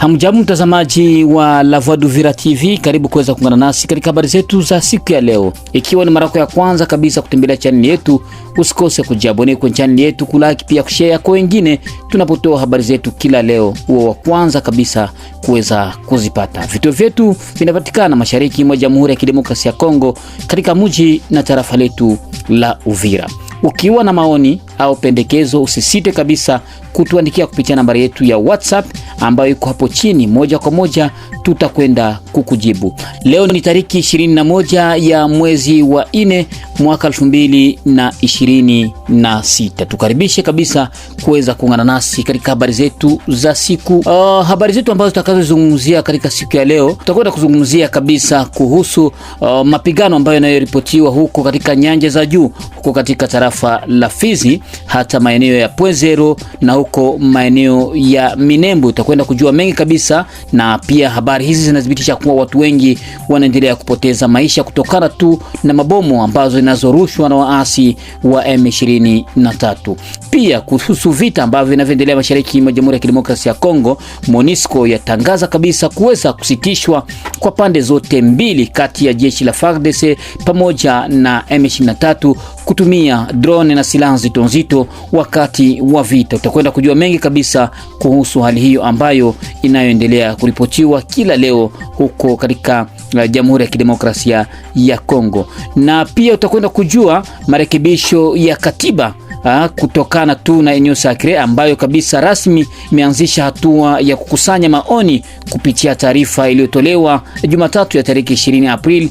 Hamjambo mtazamaji wa La Voix d'Uvira TV, karibu kuweza kuungana nasi katika habari zetu za siku ya leo. Ikiwa ni mara yako ya kwanza kabisa kutembelea channel yetu, usikose kujiabone kwenye channel yetu, kulike pia kushare kwa wengine tunapotoa habari zetu kila leo, uwe wa kwanza kabisa kuweza kuzipata. Vituo vyetu vinapatikana mashariki mwa Jamhuri ya Kidemokrasia ya Kongo katika mji na tarafa letu la Uvira. Ukiwa na maoni au pendekezo, usisite kabisa kutuandikia kupitia nambari yetu ya WhatsApp ambayo iko hapo chini. Moja kwa moja tutakwenda kukujibu. Leo ni tariki 21 ya mwezi wa 4 mwaka 2026. Tukaribishe kabisa kuweza kuungana nasi katika habari zetu za siku. Habari zetu ambazo tutakazozungumzia katika siku ya leo, tutakwenda kuzungumzia kabisa kuhusu mapigano ambayo yanayoripotiwa huko katika nyanja za juu, huko katika tarafa la Fizi, hata maeneo ya Pwezero na huko maeneo ya Minembwe. Utakwenda kujua mengi kabisa, na pia habari hizi zinadhibitisha kuwa watu wengi wanaendelea kupoteza maisha kutokana tu na mabomu ambazo zinazorushwa na waasi wa M23. Pia kuhusu vita ambavyo vinavyoendelea mashariki mwa Jamhuri ya Kidemokrasia ya Kongo, MONUSCO yatangaza kabisa kuweza kusitishwa kwa pande zote mbili kati ya jeshi la FARDC pamoja na M23 kutumia drone na silaha nzito wakati wa vita. Utakwenda kujua mengi kabisa kuhusu hali hiyo ambayo inayoendelea kuripotiwa kila leo huko katika Jamhuri ya Kidemokrasia ya Kongo. Na pia utakwenda kujua marekebisho ya katiba kutokana tu na eneo sacre ambayo kabisa rasmi imeanzisha hatua ya kukusanya maoni kupitia taarifa iliyotolewa Jumatatu ya tarehe 20 Aprili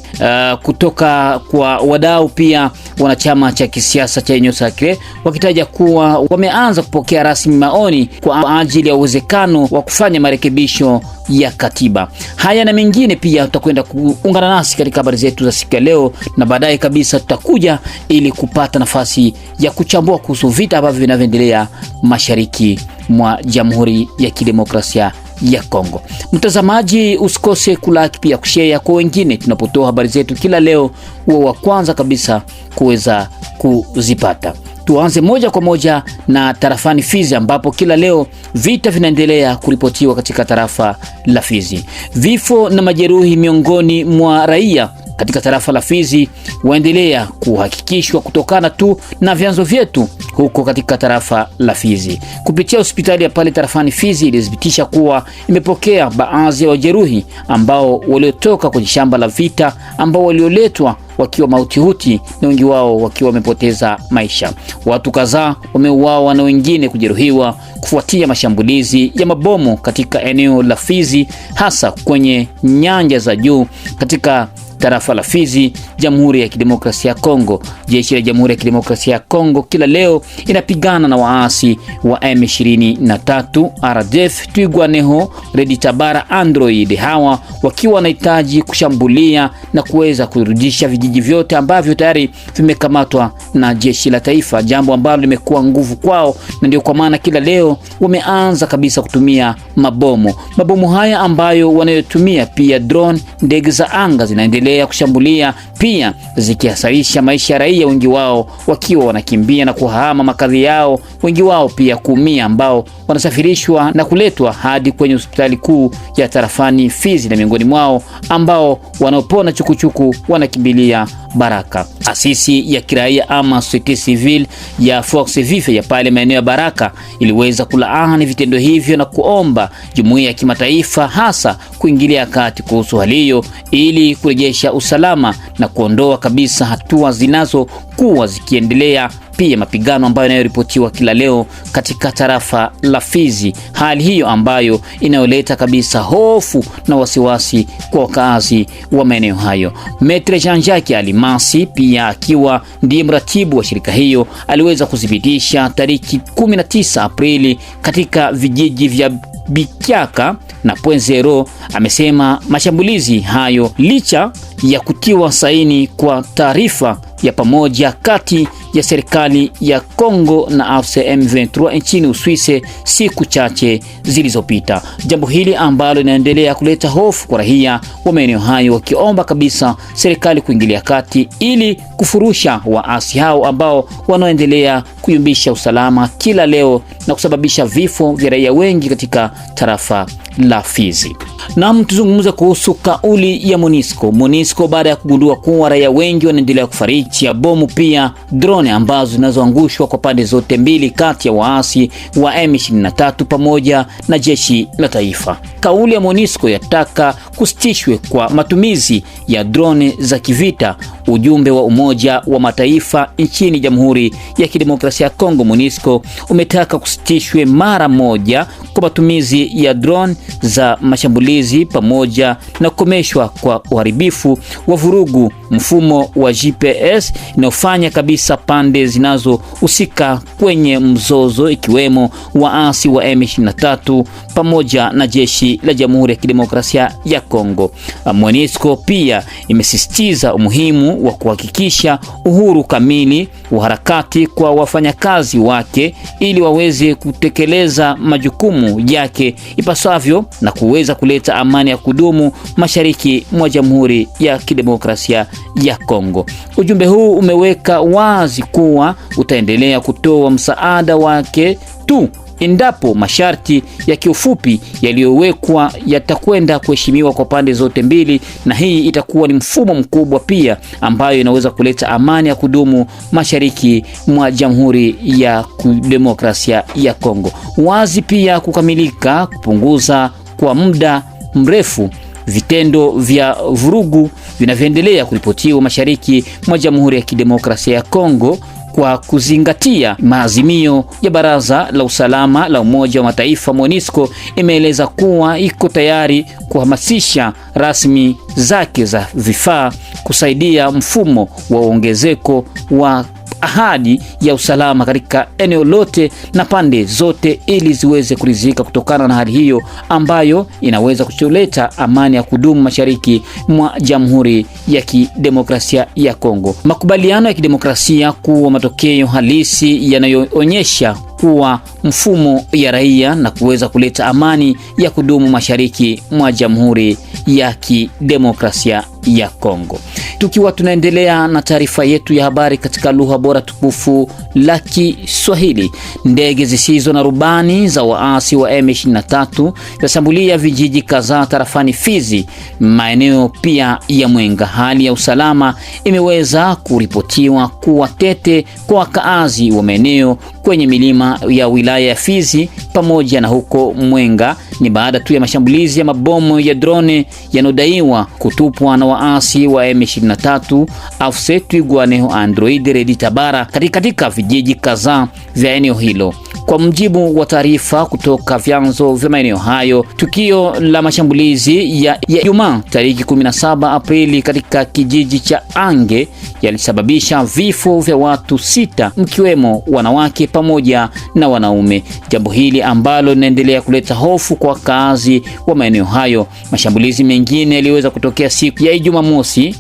kutoka kwa wadau pia wanachama cha kisiasa cha eneo sacre, wakitaja kuwa wameanza kupokea rasmi maoni kwa ajili ya uwezekano wa kufanya marekebisho ya katiba. Haya na mengine pia tutakwenda kuungana nasi katika habari zetu za siku ya leo, na baadaye kabisa tutakuja ili kupata nafasi ya kuchambua kuhusu vita ambavyo vinavyoendelea mashariki mwa Jamhuri ya Kidemokrasia ya Kongo. Mtazamaji, usikose kulike pia kushare kwa wengine tunapotoa habari zetu kila leo, uwe wa kwanza kabisa kuweza kuzipata. Tuanze moja kwa moja na tarafani Fizi ambapo kila leo vita vinaendelea kuripotiwa katika tarafa la Fizi. Vifo na majeruhi miongoni mwa raia katika tarafa la Fizi waendelea kuhakikishwa kutokana tu na vyanzo vyetu huko katika tarafa la Fizi. Kupitia hospitali ya pale tarafani Fizi ilithibitisha kuwa imepokea baadhi ya wajeruhi ambao waliotoka kwenye shamba la vita, ambao walioletwa wakiwa mautihuti na wengi wao wakiwa wamepoteza maisha. Watu kadhaa wameuawa na wengine kujeruhiwa kufuatia mashambulizi ya mabomu katika eneo la Fizi, hasa kwenye nyanja za juu katika tarafa la Fizi, Jamhuri ya Kidemokrasia ya Kongo. Jeshi la Jamhuri ya Kidemokrasia ya Kongo kila leo inapigana na waasi wa M23, RDF, Twirwaneho, Red Tabara, Android, hawa wakiwa wanahitaji kushambulia na kuweza kurudisha vijiji vyote ambavyo tayari vimekamatwa na jeshi la taifa, jambo ambalo limekuwa nguvu kwao, na ndio kwa maana kila leo wameanza kabisa kutumia mabomu. Mabomu haya ambayo wanayotumia pia drone, ndege za anga zinaendelea kushambulia, pia zikihasarisha maisha ya raia, wengi wao wakiwa wanakimbia na kuhama makazi yao, wengi wao pia kuumia, ambao wanasafirishwa na kuletwa hadi kwenye hospitali kuu ya tarafani Fizi, na miongoni mwao ambao wanaopona chukuchuku wanakimbilia Baraka. Asisi ya kiraia ama societe civile ya Force Vive ya pale maeneo ya Baraka iliweza kulaani vitendo hivyo na kuomba jumuiya ya kimataifa hasa kuingilia kati kuhusu hali hiyo ili kurejesha usalama na kuondoa kabisa hatua zinazokuwa zikiendelea. Pia mapigano ambayo yanayoripotiwa kila leo katika tarafa la Fizi, hali hiyo ambayo inayoleta kabisa hofu na wasiwasi kwa wakazi wa maeneo hayo. Maitre Jean-Jacques Alimasi, pia akiwa ndiye mratibu wa shirika hiyo, aliweza kudhibitisha tariki 19 Aprili katika vijiji vya Bikyaka na Pwezero. Amesema mashambulizi hayo, licha ya kutiwa saini kwa taarifa ya pamoja kati ya serikali ya Kongo na AFC M23 nchini Uswisi siku chache zilizopita. Jambo hili ambalo linaendelea kuleta hofu kwa raia wa maeneo hayo, wakiomba kabisa serikali kuingilia kati ili kufurusha waasi hao ambao wanaendelea kuyumbisha usalama kila leo na kusababisha vifo vya raia wengi katika tarafa la Fizi. Na tuzungumze kuhusu kauli ya MONUSCO. MONUSCO baada ya kugundua kuwa raia wengi wanaendelea kufariki ya bomu, pia drone ambazo zinazoangushwa kwa pande zote mbili kati ya waasi wa M23 pamoja na jeshi la taifa. Kauli ya MONUSCO yataka kusitishwe kwa matumizi ya drone za kivita. Ujumbe wa Umoja wa Mataifa nchini Jamhuri ya Kidemokrasia ya Kongo MONUSCO umetaka kusitishwe mara moja kwa matumizi ya drone za mashambulizi pamoja na kukomeshwa kwa uharibifu wa vurugu mfumo wa GPS inayofanya kabisa pande zinazohusika kwenye mzozo ikiwemo waasi wa M23 pamoja na jeshi la Jamhuri ya Kidemokrasia ya Kongo. MONUSCO pia imesisitiza umuhimu wa kuhakikisha uhuru kamili wa harakati kwa wafanyakazi wake ili waweze kutekeleza majukumu yake ipasavyo na kuweza kuleta amani ya kudumu mashariki mwa Jamhuri ya Kidemokrasia ya Kongo. Ujumbe huu umeweka wazi kuwa utaendelea kutoa msaada wake tu endapo masharti ya kiufupi yaliyowekwa yatakwenda kuheshimiwa kwa pande zote mbili, na hii itakuwa ni mfumo mkubwa pia ambayo inaweza kuleta amani ya kudumu mashariki mwa Jamhuri ya Kidemokrasia ya Kongo. Wazi pia kukamilika kupunguza kwa muda mrefu vitendo vya vurugu vinavyoendelea kuripotiwa mashariki mwa Jamhuri ya Kidemokrasia ya Kongo kwa kuzingatia maazimio ya Baraza la Usalama la Umoja wa Mataifa. MONUSCO imeeleza kuwa iko tayari kuhamasisha rasmi zake za vifaa kusaidia mfumo wa ongezeko wa ahadi ya usalama katika eneo lote na pande zote ili ziweze kuridhika kutokana na hali hiyo ambayo inaweza kuleta amani ya kudumu mashariki mwa Jamhuri ya Kidemokrasia ya Kongo. Makubaliano ya kidemokrasia kuwa matokeo halisi yanayoonyesha kuwa mfumo ya raia na kuweza kuleta amani ya kudumu mashariki mwa Jamhuri ya Kidemokrasia ya Kongo. Tukiwa tunaendelea na taarifa yetu ya habari katika lugha bora tukufu la Kiswahili, ndege zisizo na rubani za waasi wa M23 zashambulia vijiji kadhaa tarafani Fizi, maeneo pia ya Mwenga. Hali ya usalama imeweza kuripotiwa kuwa tete kwa wakaazi wa maeneo kwenye milima ya wilaya ya Fizi pamoja na huko Mwenga. Ni baada tu ya mashambulizi ya mabomu ya drone yanodaiwa kutupwa na waasi wa M23 Afsetwigwaneho Android Redi Tabara katika vijiji kadhaa vya eneo hilo. Kwa mjibu wa taarifa kutoka vyanzo vya maeneo hayo, tukio la mashambulizi ya Ijumaa tariki 17 Aprili katika kijiji cha Ange yalisababisha vifo vya watu 6 mkiwemo wanawake pamoja na wanaume. Jambo hili ambalo linaendelea kuleta hofu kwa wakazi wa maeneo hayo. Mashambulizi mengine yaliweza kutokea siku ya Jumamosi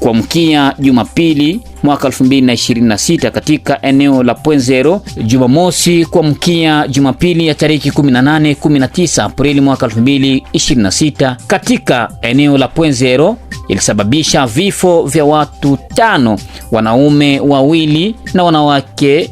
kuamkia Jumapili mwaka 2026 katika eneo la Pwenzero. Jumamosi kuamkia Jumapili ya tariki 19 Aprili mwaka 2026 katika eneo la Pwenzero ilisababisha vifo vya watu 5, wanaume 2 na wanawake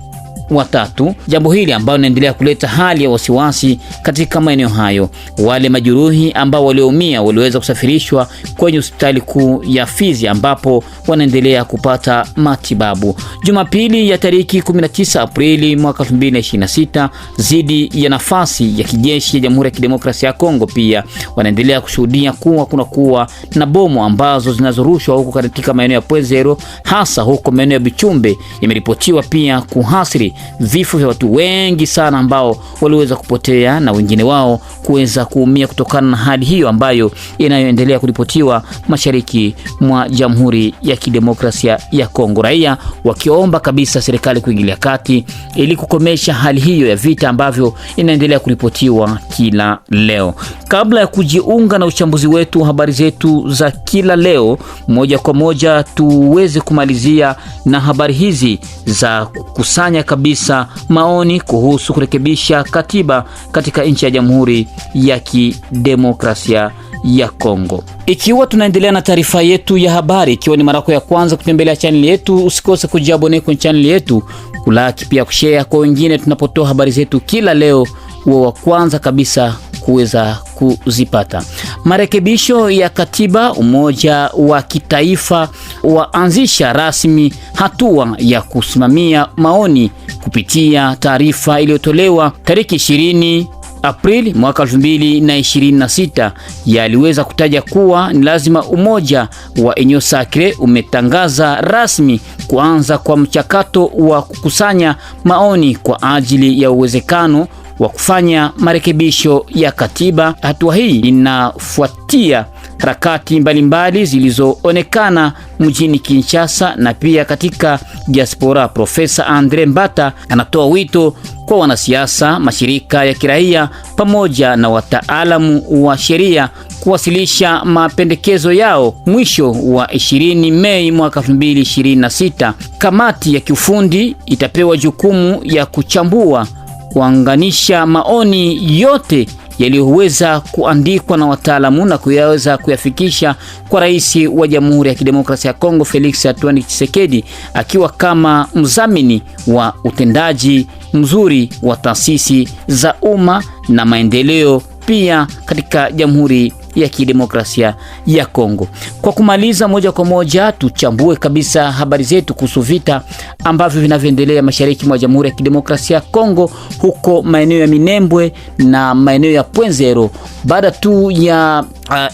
3. Jambo hili ambalo linaendelea kuleta hali ya wasiwasi katika maeneo hayo. Wale majeruhi ambao walioumia waliweza kusafirishwa kwenye hospitali kuu ya Fizi ambapo wanaendelea kupata matibabu. Jumapili ya tariki 19 Aprili mwaka 2026 zidi ya nafasi ya kijeshi ya Jamhuri ya Kidemokrasia ya Kongo pia wanaendelea kushuhudia kuwa kunakuwa na bomu ambazo zinazorushwa huko katika maeneo ya Pwenzero, hasa huko maeneo ya Bichumbe. Imeripotiwa pia kuhasiri vifo vya watu wengi sana ambao waliweza kupotea na wengine wao kuweza kuumia kutokana na hali hiyo ambayo inayoendelea kuripotiwa mashariki mwa Jamhuri ya Kidemokrasia ya Kongo. Raia wakiomba kabisa serikali kuingilia kati ili kukomesha hali hiyo ya vita ambavyo inaendelea kuripotiwa kila leo. Kabla ya kujiunga na uchambuzi wetu habari zetu za kila leo, moja kwa moja tuweze kumalizia na habari hizi za kukusanya kabisa maoni kuhusu kurekebisha katiba katika nchi ya Jamhuri ya Kidemokrasia ya Kongo. Ikiwa tunaendelea na taarifa yetu ya habari, ikiwa ni mara yako ya kwanza kutembelea channel yetu, usikose kujiabone kwenye channel yetu, kulaki pia kushare kwa wengine tunapotoa habari zetu kila leo wa kwanza kabisa kuweza kuzipata. Marekebisho ya katiba. Umoja wa Kitaifa waanzisha rasmi hatua ya kusimamia maoni kupitia taarifa iliyotolewa tariki 20 Aprili mwaka 2026 yaliweza kutaja kuwa ni lazima umoja wa Union Sacrée umetangaza rasmi kuanza kwa mchakato wa kukusanya maoni kwa ajili ya uwezekano wa kufanya marekebisho ya katiba. Hatua hii inafuatia harakati mbalimbali zilizoonekana mjini Kinshasa na pia katika diaspora. Profesa Andre Mbata anatoa wito kwa wanasiasa, mashirika ya kiraia pamoja na wataalamu wa sheria kuwasilisha mapendekezo yao mwisho wa 20 Mei mwaka 2026. Kamati ya kiufundi itapewa jukumu ya kuchambua, kuunganisha maoni yote yaliyoweza kuandikwa na wataalamu na kuyaweza kuyafikisha kwa Rais wa Jamhuri ya Kidemokrasia ya Kongo Felix Antoine Tshisekedi, akiwa kama mdhamini wa utendaji mzuri wa taasisi za umma na maendeleo pia katika Jamhuri ya Kidemokrasia ya Kongo. Kwa kumaliza, moja kwa moja tuchambue kabisa habari zetu kuhusu vita ambavyo vinavyoendelea mashariki mwa Jamhuri ya Kidemokrasia ya Kongo, huko maeneo ya Minembwe na maeneo ya Pwenzero, baada tu ya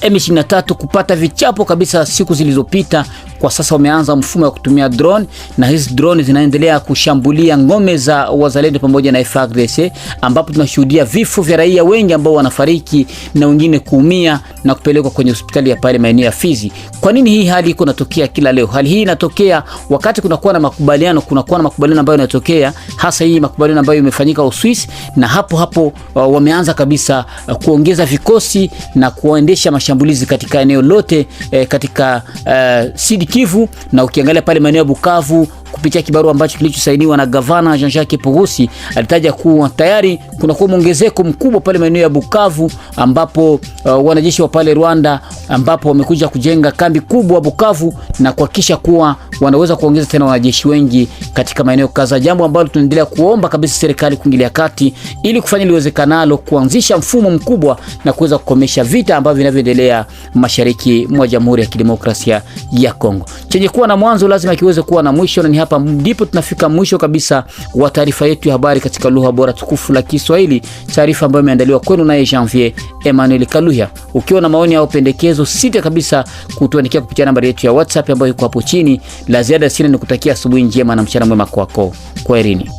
M23 kupata vichapo kabisa siku zilizopita. Kwa sasa wameanza mfumo wa kutumia drone, na hizi drone zinaendelea kushambulia ngome za wazalendo pamoja na FARDC, ambapo tunashuhudia vifo vya raia wengi ambao wanafariki na wengine kuumia na kupelekwa kwenye hospitali ya pale maeneo ya Fizi. Kwa nini hii hali iko natokea kila leo? Hali hii inatokea wakati kunakuwa na makubaliano, ambayo yanatokea, hasa hii makubaliano ambayo imefanyika Uswisi, na hapo wameanza kabisa kuongeza vikosi na kuendesha mashambulizi katika eneo lote katika Sud Kivu. Na ukiangalia pale maeneo ya Bukavu, kupitia kibarua ambacho kilichosainiwa na gavana Jean-Jacques Purusi, alitaja kuwa tayari kuna kwa muongezeko mkubwa pale maeneo ya Bukavu, ambapo wanajeshi wa pale Rwanda ambapo wamekuja kujenga kambi kubwa Bukavu na kuhakikisha kuwa wanaweza kuongeza tena wanajeshi wengi katika maeneo kadhaa, jambo ambalo tunaendelea kuomba kabisa serikali kuingilia kati ili kufanya liwezekanalo kuanzisha mfumo mkubwa na kuweza kukomesha vita ambavyo vinavyoendelea mashariki mwa Jamhuri ya Kidemokrasia ya Kongo. Chenye kuwa na mwanzo lazima kiweze kuwa na mwisho, na ni hapa ndipo tunafika mwisho kabisa wa taarifa yetu ya habari katika lugha bora tukufu la Kiswahili, taarifa ambayo imeandaliwa kwenu naye Janvier Emmanuel Kaluya. Ukiwa na maoni au pendekezo, sita kabisa kutuandikia kupitia nambari yetu ya WhatsApp ambayo iko hapo chini. La ziada sina, nikutakia asubuhi njema na mchana mwema kwako. Kwaherini.